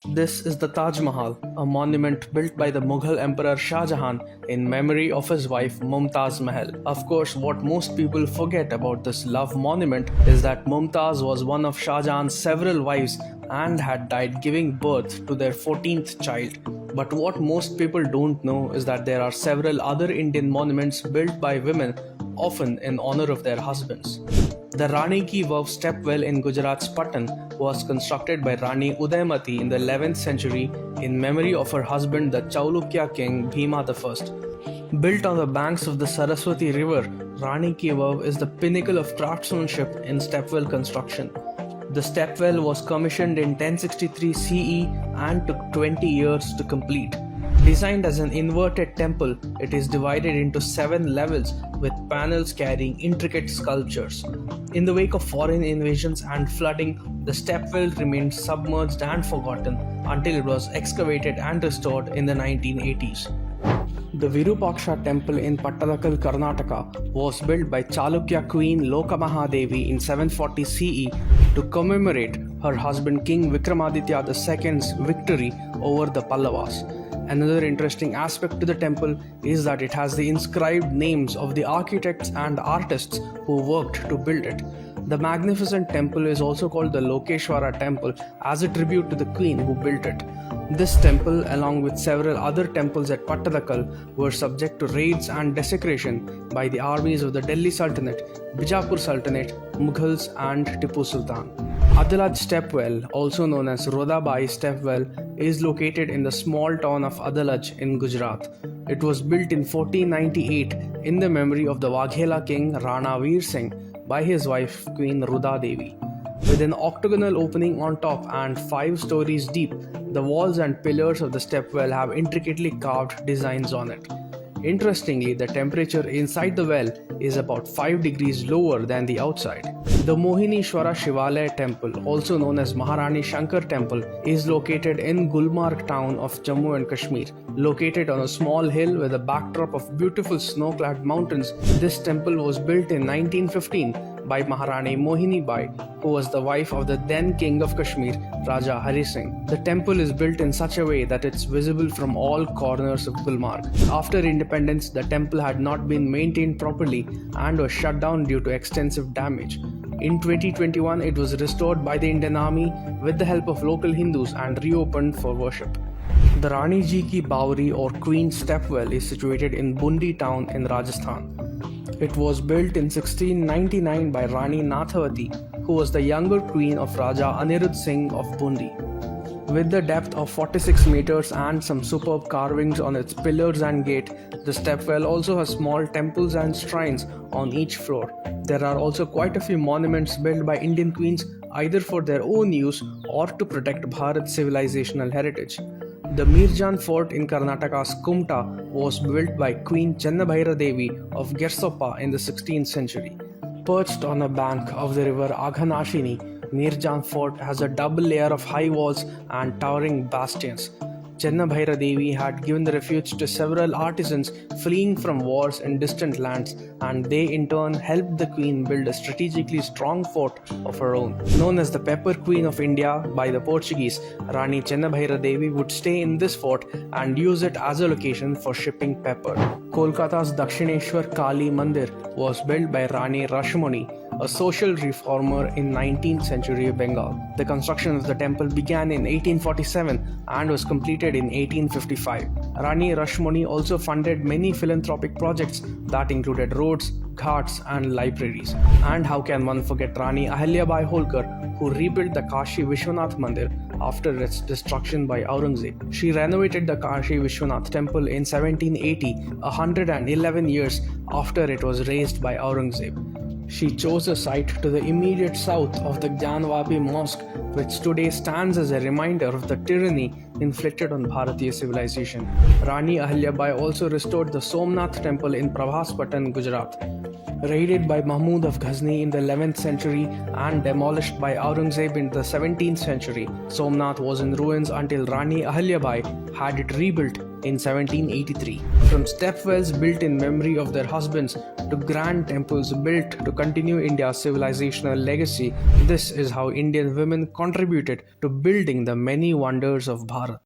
This is the Taj Mahal, a monument built by the Mughal Emperor Shah Jahan in memory of his wife Mumtaz Mahal. Of course, what most people forget about this love monument is that Mumtaz was one of Shah Jahan's several wives and had died giving birth to their 14th child. But what most people don't know is that there are several other Indian monuments built by women, often in honor of their husbands. The Rani Ki Vav stepwell in Gujarat's Patan was constructed by Rani Udaymati in the 11th century in memory of her husband, the Chalukya king Bhima I. Built on the banks of the Saraswati River, Rani Ki Vav is the pinnacle of craftsmanship in stepwell construction. The stepwell was commissioned in 1063 CE and took 20 years to complete. Designed as an inverted temple, it is divided into 7 levels with panels carrying intricate sculptures. In the wake of foreign invasions and flooding, the stepwell remained submerged and forgotten until it was excavated and restored in the 1980s. The Virupaksha temple in Pattalakal, Karnataka was built by Chalukya queen Lokamahadevi in 740 CE to commemorate her husband King Vikramaditya II's victory over the Pallavas. Another interesting aspect to the temple is that it has the inscribed names of the architects and artists who worked to build it. The magnificent temple is also called the Lokeshwara temple as a tribute to the queen who built it. This temple, along with several other temples at Pattalakal, were subject to raids and desecration by the armies of the Delhi Sultanate, Bijapur Sultanate, Mughals and Tipu Sultan. Adalaj Stepwell, also known as Rodabai Stepwell, is located in the small town of Adalaj in Gujarat. It was built in 1498 in the memory of the Waghela king Rana Veer Singh by his wife Queen Ruda Devi. With an octagonal opening on top and 5 stories deep, the walls and pillars of the stepwell have intricately carved designs on it. Interestingly, the temperature inside the well is about 5 degrees lower than the outside. The Mohinishwara Shivalaya temple, also known as Maharani Shankar temple, is located in Gulmarg town of Jammu and Kashmir. Located on a small hill with a backdrop of beautiful snow-clad mountains, this temple was built in 1915 by Maharani Mohini Bai, who was the wife of the then King of Kashmir, Raja Hari Singh. The temple is built in such a way that it's visible from all corners of Gulmarg. After independence, the temple had not been maintained properly and was shut down due to extensive damage. In 2021, it was restored by the Indian Army with the help of local Hindus and reopened for worship. The Rani Ji Ki Bawri or Queen Stepwell is situated in Bundi town in Rajasthan. It was built in 1699 by Rani Nathavati, who was the younger queen of Raja Anirudh Singh of Bundi. With the depth of 46 meters and some superb carvings on its pillars and gate, the stepwell also has small temples and shrines on each floor. There are also quite a few monuments built by Indian queens either for their own use or to protect Bharat's civilizational heritage. The Mirjan fort in Karnataka's Kumta was built by Queen Chennabhaira Devi of Gersoppa in the 16th century. Perched on a bank of the river Aghanashini, Mirjan fort has a double layer of high walls and towering bastions. Chennabhaira Devi had given the refuge to several artisans fleeing from wars in distant lands, and they in turn helped the queen build a strategically strong fort of her own. Known as the Pepper Queen of India by the Portuguese, Rani Chennabhaira Devi would stay in this fort and use it as a location for shipping pepper. Kolkata's Dakshineshwar Kali Mandir was built by Rani Rashmoni, a social reformer in 19th century Bengal. The construction of the temple began in 1847 and was completed in 1855. Rani Rashmoni also funded many philanthropic projects that included roads, ghats and libraries. And how can one forget Rani Ahilyabai Holkar, who rebuilt the Kashi Vishwanath Mandir after its destruction by Aurangzeb. She renovated the Kashi Vishwanath temple in 1780, 111 years after it was razed by Aurangzeb. She chose a site to the immediate south of the Gyanvapi Mosque, which today stands as a reminder of the tyranny inflicted on Bharatiya civilization. Rani Ahilyabai also restored the Somnath temple in Prabhaspatan, Gujarat. Raided by Mahmud of Ghazni in the 11th century and demolished by Aurangzeb in the 17th century, Somnath was in ruins until Rani Ahalyabai had it rebuilt in 1783. From stepwells built in memory of their husbands to grand temples built to continue India's civilizational legacy, this is how Indian women contributed to building the many wonders of Bharat.